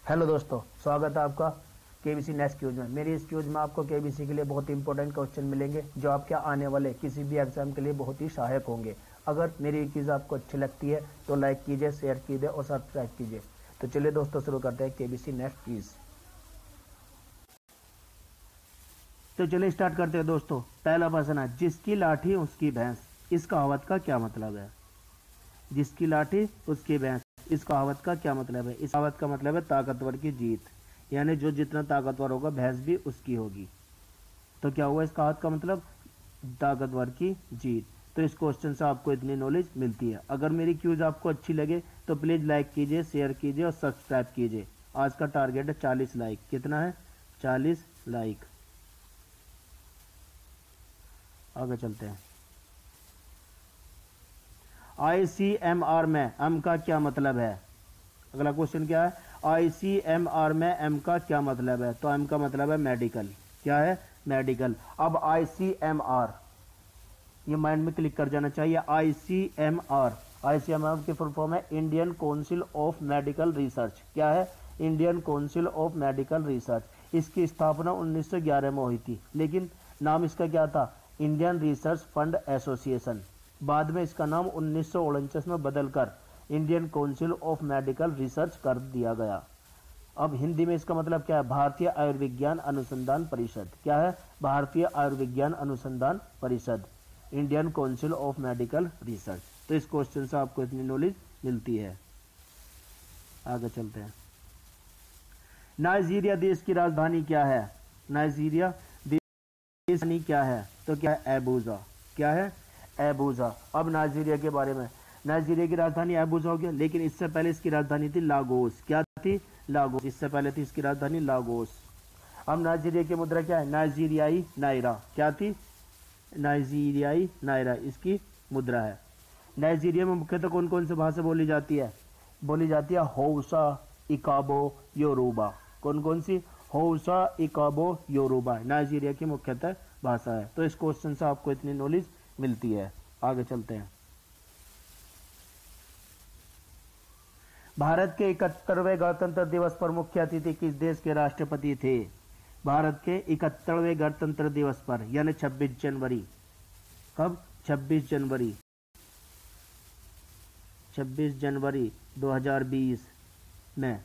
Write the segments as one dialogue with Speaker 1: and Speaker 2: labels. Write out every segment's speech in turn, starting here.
Speaker 1: Hello दोस्तों, स्वागत है आपका केबीसी नेक्स्ट क्यूज में। मेरी इस क्यूज में आपको केबीसी के लिए बहुत इंपॉर्टेंट क्वेश्चन मिलेंगे जो आपके आने वाले किसी भी एग्जाम के लिए बहुत ही सहायक होंगे। अगर मेरी क्यूज आपको अच्छी लगती है तो लाइक कीजिए, शेयर कीजिए और सब्सक्राइब कीजिए। तो चलिए दोस्तों, शुरू करते हैं केबीसी नेक्स्ट क्यूज। तो चलिए स्टार्ट करते हैं दोस्तों। पहला प्रश्न है, जिसकी लाठी उसकी भैंस, इस कहावत का क्या मतलब है? जिसकी लाठी उसकी भैंस, इस कहावत का क्या मतलब है? इस कहावत का मतलब है ताकतवर की जीत, यानी जो जितना ताकतवर होगा भैंस भी उसकी होगी। तो क्या हुआ इस कहावत का मतलब? ताकतवर की जीत। तो इस क्वेश्चन से आपको इतनी नॉलेज मिलती है। अगर मेरी क्यूज आपको अच्छी लगे तो प्लीज लाइक कीजिए, शेयर कीजिए और सब्सक्राइब कीजिए। आज का टारगेट है 40 लाइक। कितना है? 40 लाइक। आगे चलते हैं। ICMR में एम का क्या मतलब है? अगला क्वेश्चन क्या है? ICMR में एम का क्या मतलब है? तो एम का मतलब है मेडिकल। क्या है? मेडिकल। अब ICMR ये माइंड में क्लिक कर जाना चाहिए। ICMR की फुल फॉर्म है Indian council of medical research. क्या है? Indian council of medical research. इसकी स्थापना 1911 में हुई थी, लेकिन नाम इसका क्या था? Indian research fund association. बाद में इसका नाम 1949 में बदलकर Indian council of medical research कर दिया गया। अब हिंदी में इसका मतलब क्या है? भारतीय आयुर्विज्ञान अनुसंधान परिषद। क्या है? भारतीय आयुर्विज्ञान अनुसंधान परिषद, Indian council of medical research. तो इस क्वेश्चन से आपको इतनी नॉलेज मिलती है। आगे चलते हैं। नाइजीरिया देश की राजधानी क्या है? नाइजीरिया देश की राजधानी क्या है? तो क्या है? एबूजा। क्या है? एबूजा। अब नाइजीरिया के बारे में, नाइजीरिया की राजधानी एबूजा हो गया, लेकिन इससे पहले इसकी राजधानी थी लागोस। क्या थी? लागोस। इससे पहले थी इसकी राजधानी लागोस। अब नाइजीरिया की मुद्रा क्या है? नाइजीरियाई नायरा। क्या थी? नाइजीरियाई नायरा इसकी मुद्रा है। नाइजीरिया में मुख्यतः कौन कौन सी भाषा बोली जाती है? बोली जाती है हौसा, इकाबो, योरूबा। कौन कौन सी? हौसा, इकाबो, योरूबा नाइजीरिया की मुख्यतः भाषा है। तो इस क्वेश्चन से आपको इतनी नॉलेज मिलती है। आगे चलते हैं। भारत के 71वें गणतंत्र दिवस पर मुख्य अतिथि किस देश के राष्ट्रपति थे? भारत के 71वें गणतंत्र दिवस पर, यानी 26 जनवरी। कब? 26 जनवरी 2020 में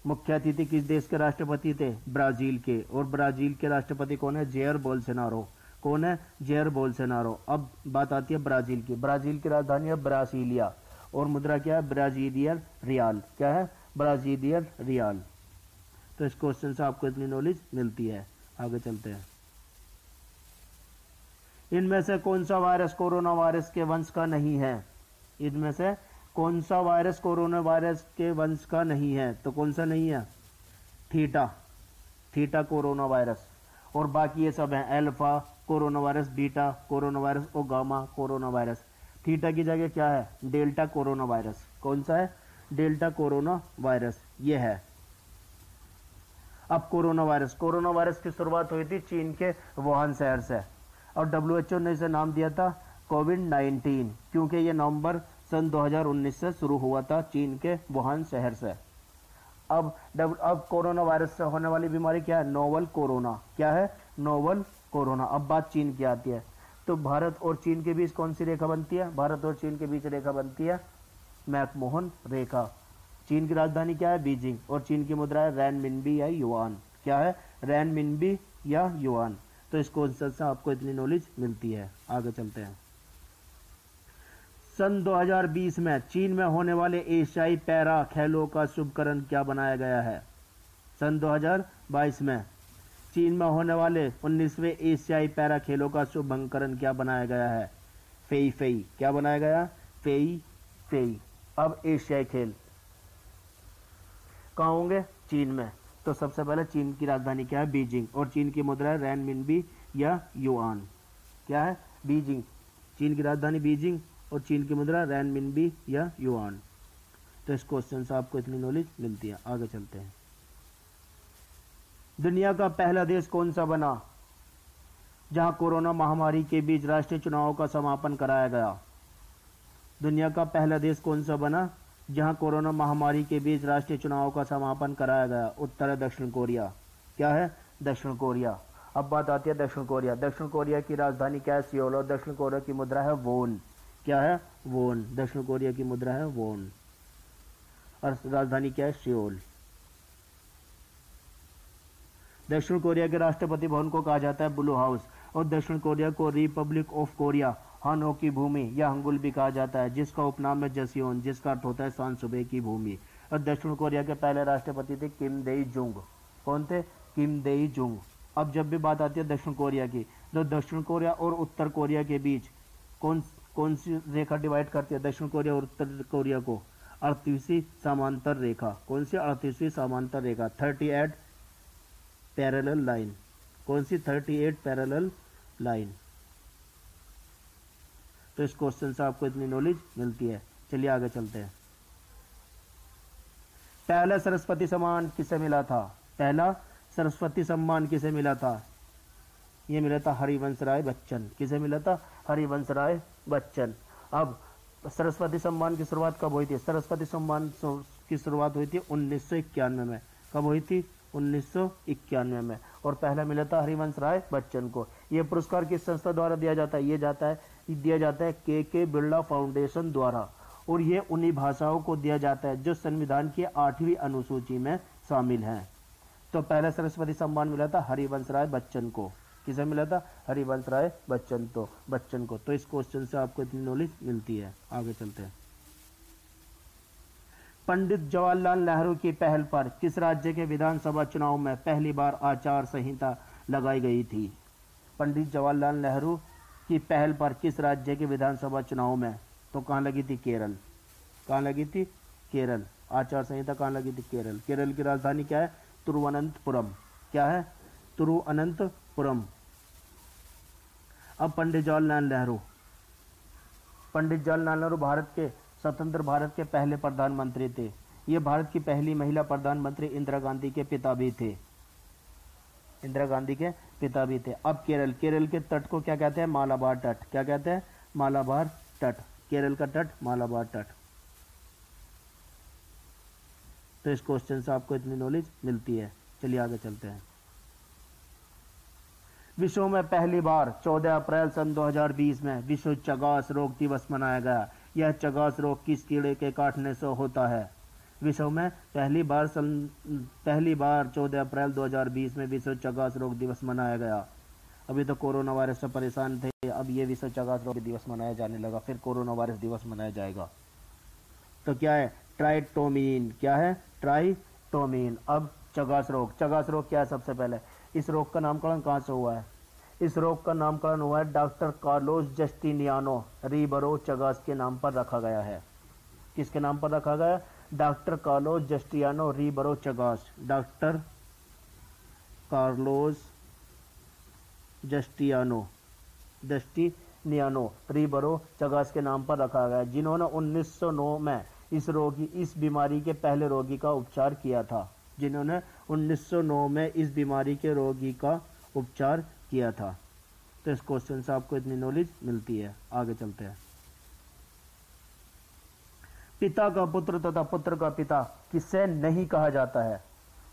Speaker 1: मुख्य अतिथि किस देश के राष्ट्रपति थे? ब्राजील के। और ब्राजील के राष्ट्रपति कौन है? Jair Bolsonaro. कौन है? Jair Bolsonaro. अब बात आती है ब्राजील की। ब्राजील की राजधानी है ब्रासीलिया और मुद्रा क्या है? ब्राजीलियन रियाल। क्या है? ब्राजीलियन रियाल। तो इस क्वेश्चन से आपको इतनी नॉलेज मिलती है। आगे चलते हैं। इनमें से कौन सा वायरस कोरोना वायरस के वंश का नहीं है? इनमें से कौन सा वायरस कोरोना वायरस के वंश का नहीं है? तो कौन सा नहीं है? Theta corona virus. और बाकी ये सब है alpha corona virus, beta corona virus और गामा कोरोना वायरस। थीटा की जगह क्या है? Delta corona virus. कौन सा है? डेल्टा कोरोना वायरस ये है। अब कोरोना वायरस की शुरुआत हुई थी चीन के वुहान शहर से, और WHO ने इसे नाम दिया था कोविड-19, क्योंकि ये नवंबर सन 2019 से शुरू हुआ था चीन के वुहान शहर से। अब कोरोना वायरस से होने वाली बीमारी क्या है? Novel corona. क्या है? Novel corona. अब बात चीन की आती है, तो भारत और चीन के बीच कौन सी रेखा बनती है? भारत और चीन के बीच रेखा बनती है मैकमोहन रेखा। चीन की राजधानी क्या है? बीजिंग। और चीन की मुद्रा है रैनमिनबी या युआन। क्या है? रैनमिनबी या युआन। तो इस क्वेश्चन से आपको इतनी नॉलेज मिलती है। आगे चलते हैं। सन 2020 में चीन में होने वाले एशियाई पैरा खेलों का शुभकरण क्या बनाया गया है? सन 2022 में चीन में होने वाले 19वें एशियाई पैरा खेलों का शुभकरण क्या बनाया गया है? Fei Fei. क्या बनाया गया? Fei Fei. अब एशियाई खेल कहाँ होंगे? चीन में। तो सबसे पहले चीन की राजधानी क्या है? बीजिंग। और चीन की मुद्रा है रैनमिनबी या युआन। क्या है? बीजिंग। चीन की राजधानी बीजिंग और चीन की मुद्रा रैनमिनबी या युआन। तो इस क्वेश्चन से आपको इतनी नॉलेज मिलती है। आगे चलते हैं। दुनिया का पहला देश कौन सा बना जहां कोरोना महामारी के बीच राष्ट्रीय चुनावों का समापन कराया गया? दुनिया का पहला देश कौन सा बना जहां कोरोना महामारी के बीच राष्ट्रीय चुनाव का समापन कराया गया? उत्तर है दक्षिण कोरिया। क्या है? दक्षिण कोरिया। अब बात आती है दक्षिण कोरिया। दक्षिण कोरिया की राजधानी क्या है? सियोल। और दक्षिण कोरिया की मुद्रा है वोन। क्या है? वोन। दक्षिण कोरिया की मुद्रा है वोन और राजधानी क्या है? सियोल। दक्षिण कोरिया के राष्ट्रपति भवन को कहा जाता है ब्लू हाउस। और दक्षिण कोरिया को रिपब्लिक ऑफ कोरिया, हानो की भूमि या हंगुल भी कहा जाता है, जिसका उपनाम है जसियोन, जिसका अर्थ होता है शांत सुबह की भूमि। और दक्षिण कोरिया के पहले राष्ट्रपति थे किम देई जुंग। कौन थे? किम देई जुंग। अब जब भी बात आती है दक्षिण कोरिया की, तो दक्षिण कोरिया और उत्तर कोरिया के बीच कौन सी रेखा डिवाइड करती है दक्षिण कोरिया और उत्तर कोरिया को? 38वीं समांतर रेखा। कौन सी? 38वीं समांतर रेखा, 38 पैरेलल लाइन। कौन सी? 38 पैरेलल लाइन। तो इस क्वेश्चन से आपको इतनी नॉलेज मिलती है। चलिए आगे चलते हैं। पहला सरस्वती सम्मान किसे मिला था? पहला सरस्वती सम्मान किसे मिला था? ये मिला था हरिवंश राय बच्चन। किसे मिला था? हरिवंश राय बच्चन। अब सरस्वती सम्मान की शुरुआत कब हुई थी? सरस्वती सम्मान की शुरुआत हुई थी 1991 में। कब हुई थी? 1991 में। और पहला मिला था हरिवंश राय बच्चन को। यह पुरस्कार किस संस्था द्वारा दिया जाता है? दिया जाता है के बिरला फाउंडेशन द्वारा। और ये उन्हीं भाषाओं को दिया जाता है जो संविधान की 8वीं अनुसूची में शामिल हैं। तो पहला सरस्वती सम्मान मिला था हरिवंश राय बच्चन को। किसे मिला था? हरिवंश राय बच्चन को। तो इस क्वेश्चन से आपको इतनी नॉलेज मिलती है। आगे चलते हैं। पंडित जवाहरलाल नेहरू की पहल पर किस राज्य के विधानसभा चुनाव में पहली बार आचार संहिता लगाई गई थी? पंडित जवाहरलाल नेहरू की पहल पर किस राज्य के विधानसभा चुनाव में? तो कहाँ लगी थी? केरल। कहाँ लगी थी? केरल। आचार संहिता कहाँ लगी थी? केरल। केरल की राजधानी क्या है? तिरुवनंतपुरम। क्या है? तिरुवनंतपुरम। अब पंडित जवाहरलाल नेहरू स्वतंत्र भारत के पहले प्रधानमंत्री थे। ये भारत की पहली महिला प्रधानमंत्री इंदिरा गांधी के पिता भी थे। अब केरल के तट को क्या कहते हैं? मालाबार तट। क्या कहते हैं? मालाबार तट। केरल का तट मालाबार तट। तो इस क्वेश्चन से आपको इतनी नॉलेज मिलती है। चलिए आगे चलते हैं। विश्व में पहली बार 14 अप्रैल सन 2020 में विश्व चगास रोग दिवस मनाया गया। यह चगास रोग किस कीड़े के काटने से होता है? विश्व में पहली बार 14 अप्रैल 2020 में विश्व चगास रोग दिवस मनाया गया। अभी तो कोरोना वायरस से परेशान थे, अब ये विश्व चगास रोग दिवस मनाया जाने लगा, फिर कोरोना वायरस दिवस मनाया जाएगा। तो क्या है? ट्राइटोमीन। क्या है? ट्राइटोमीन। अब चगास रोग क्या है? सबसे पहले इस रोग का नामकरण कहाँ से हुआ है? इस रोग का नामकरण हुआ है doctor Carlos Justiniano Ribeiro Chagas के नाम पर रखा गया है। किसके नाम पर रखा गया? Doctor Carlos Justiniano Ribeiro Chagas. Doctor Carlos Justiniano Ribeiro Chagas के नाम पर रखा गया, जिन्होंने 1909 में इस बीमारी के पहले रोगी का उपचार किया था। जिन्होंने 1909 में इस बीमारी के रोगी का उपचार किया था। तो इस क्वेश्चन से आपको इतनी नॉलेज मिलती है। आगे चलते हैं। पिता का पुत्र तथा पुत्र का पिता किसे नहीं कहा जाता है?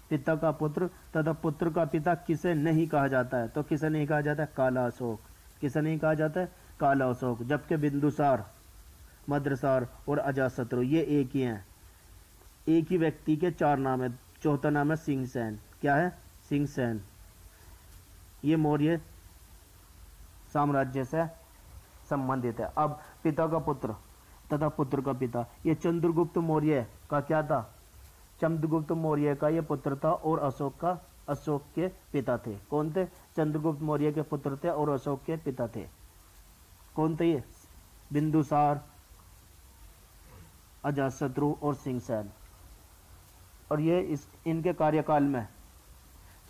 Speaker 1: पिता का पुत्र तथा पुत्र का पिता किसे नहीं कहा जाता है? तो किसे नहीं कहा जाता है? काला अशोक। किसे नहीं कहा जाता है? काला अशोक। जबकि बिंदुसार, मद्रसार और अजातशत्रु ये एक ही हैं। एक ही व्यक्ति के 4 नाम है। चौथा नाम है सिंहसेन। क्या है? सिंहसेन। ये मौर्य साम्राज्य से संबंधित है। अब पिता का पुत्र तथा पुत्र का पिता, ये चंद्रगुप्त मौर्य का क्या था? चंद्रगुप्त मौर्य का ये पुत्र था और अशोक के पिता थे। कौन थे? चंद्रगुप्त मौर्य के पुत्र थे और अशोक के पिता थे। कौन थे ये? बिंदुसार, अजातशत्रु और सिंहसेन। और ये इनके कार्यकाल में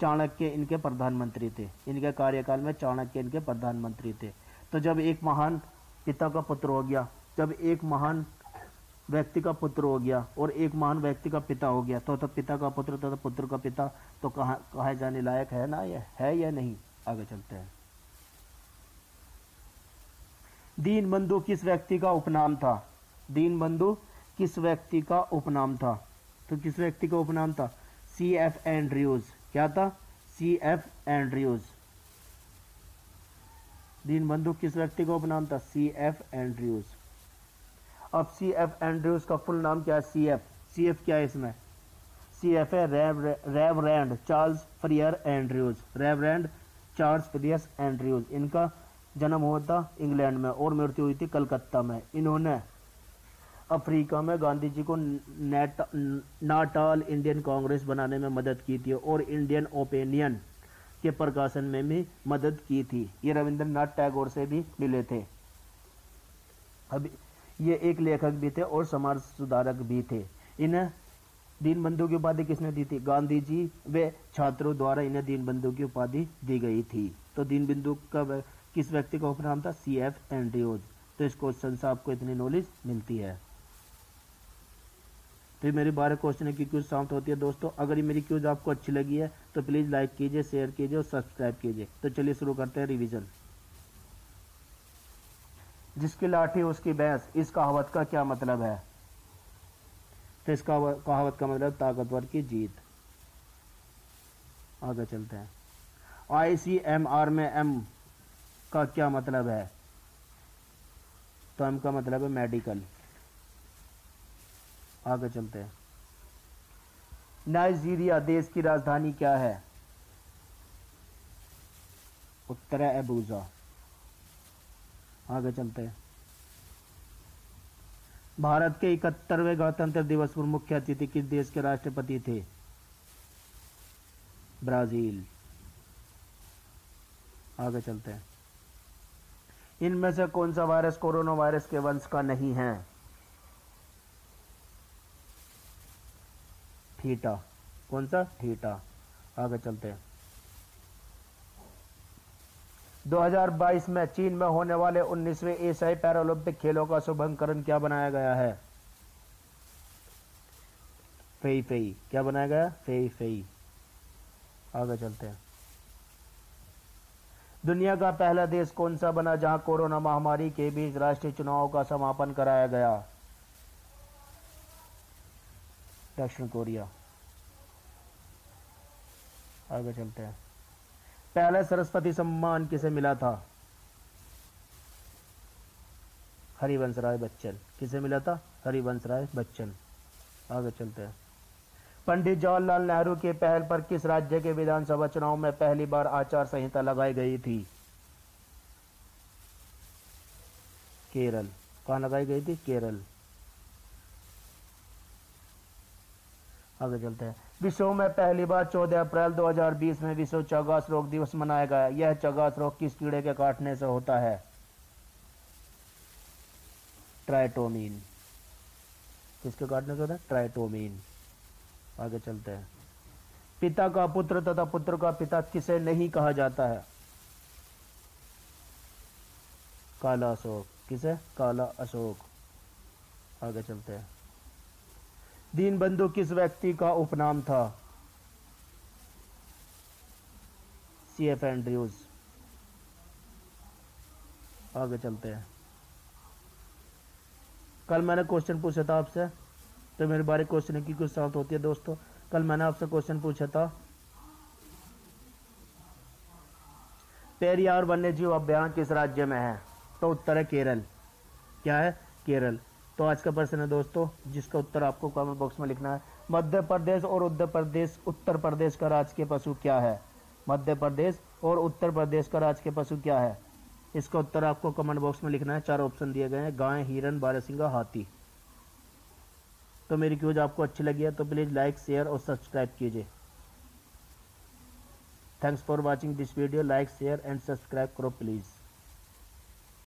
Speaker 1: चाणक्य इनके प्रधानमंत्री थे। इनके कार्यकाल में चाणक्य इनके प्रधानमंत्री थे। तो जब एक महान पिता का पुत्र हो गया, जब एक महान व्यक्ति का पुत्र हो गया और एक महान व्यक्ति का पिता हो गया, तो पिता का पुत्र तथा पुत्र का पिता तो कहा जाने लायक है ना? ये है या नहीं? आगे चलते हैं। दीनबंधु किस व्यक्ति का उपनाम था? दीनबंधु किस व्यक्ति का उपनाम था? तो किस व्यक्ति का उपनाम था? C.F. एंड्रयूज। क्या था? C.F. एंड्रयूज। दीनबंधु किस व्यक्ति का उपनाम था? C.F. एंड्रयूज। अब C.F. एंड्रयूज का फुल नाम क्या है? C.F. क्या है इसमें? C.F. है reverend Charles Fourier Andrews. Reverend Charles Fourier Andrews. इनका जन्म हुआ था इंग्लैंड में और मृत्यु हुई थी कलकत्ता में। इन्होंने अफ्रीका में गांधी जी को नाटाल इंडियन कांग्रेस बनाने में मदद की थी और इंडियन ओपिनियन के प्रकाशन में भी मदद की थी। ये रविंद्रनाथ टैगोर से भी मिले थे। अब ये एक लेखक भी थे और समाज सुधारक भी थे। इन्हें दीनबंधु की उपाधि किसने दी थी? गांधी जी व छात्रों द्वारा इन्हें दीनबंधु की उपाधि दी गई थी। तो दीनबंधु का किस व्यक्ति का उपनाम था? C.F. एंड्रयूज। तो इस क्वेश्चन से आपको इतनी नॉलेज मिलती है। तो ये मेरी 12 क्वेश्चन की क्यूज समाप्त होती है दोस्तों। अगर ये मेरी क्यूज आपको अच्छी लगी है तो प्लीज लाइक कीजिए, शेयर कीजिए और सब्सक्राइब कीजिए। तो चलिए शुरू करते हैं रिवीजन। जिसकी लाठी उसकी भैंस, इस कहावत का क्या मतलब है? तो इस कहावत का मतलब ताकतवर की जीत। आगे चलते हैं। ICMR में M का क्या मतलब है? तो M का मतलब है मेडिकल। आगे चलते हैं। नाइजीरिया देश की राजधानी क्या है? उत्तर है अबूजा। आगे चलते हैं। भारत के 71वें गणतंत्र दिवस पर मुख्य अतिथि किस देश के राष्ट्रपति थे? ब्राजील। आगे चलते हैं। इनमें से कौन सा वायरस कोरोना वायरस के वंश का नहीं है? थीटा। कौन सा? थीटा। आगे चलते हैं। 2022 में चीन में होने वाले 19वें एशियाई पैरालंपिक खेलों का शुभारंभ क्या बनाया गया है? Fei Fei. क्या बनाया गया? Fei Fei. आगे चलते हैं। दुनिया का पहला देश कौन सा बना जहां कोरोना महामारी के बीच राष्ट्रीय चुनाव का समापन कराया गया? दक्षिण कोरिया। आगे चलते हैं। पहला सरस्वती सम्मान किसे मिला था? हरिवंश राय बच्चन। किसे मिला था? हरिवंश राय बच्चन। आगे चलते हैं। पंडित जवाहरलाल नेहरू के पहल पर किस राज्य के विधानसभा चुनाव में पहली बार आचार संहिता लगाई गई थी? केरल। कहां लगाई गई थी? केरल। आगे चलते हैं। विश्व में पहली बार 14 अप्रैल 2020 में विश्व चौगास रोग दिवस मनाया गया। यह चौगास रोग किस कीड़े के काटने से होता है? ट्राइटोमीन। किसके काटने से होता है? ट्राइटोमीन। आगे चलते हैं। पिता का पुत्र तथा पुत्र का पिता किसे नहीं कहा जाता है? काला अशोक। किसे? काला अशोक। आगे चलते हैं। दीनबंधु किस व्यक्ति का उपनाम था? C.F. एंड्रयूज। आगे चलते हैं। कल मैंने क्वेश्चन पूछा था आपसे, तो मेरे बारे क्वेश्चन की कुछ साथ होती है दोस्तों। कल मैंने आपसे क्वेश्चन पूछा था पेरियार वन्य जीव अभ्यारण्य किस राज्य में है? तो उत्तर है केरल। क्या है? केरल। तो आज का प्रश्न है दोस्तों, जिसका उत्तर आपको कमेंट बॉक्स में लिखना है। मध्य प्रदेश और उत्तर प्रदेश का राजकीय पशु क्या है? मध्य प्रदेश और उत्तर प्रदेश का राजकीय पशु क्या है? इसका उत्तर आपको कमेंट बॉक्स में लिखना है। 4 ऑप्शन दिए गए हैं: गाय, हिरन, बारहसिंगा, हाथी। तो मेरी क्यूज आपको अच्छी लगी है तो प्लीज लाइक, शेयर और सब्सक्राइब कीजिए। Thanks for watching this video. Like, share and subscribe करो प्लीज।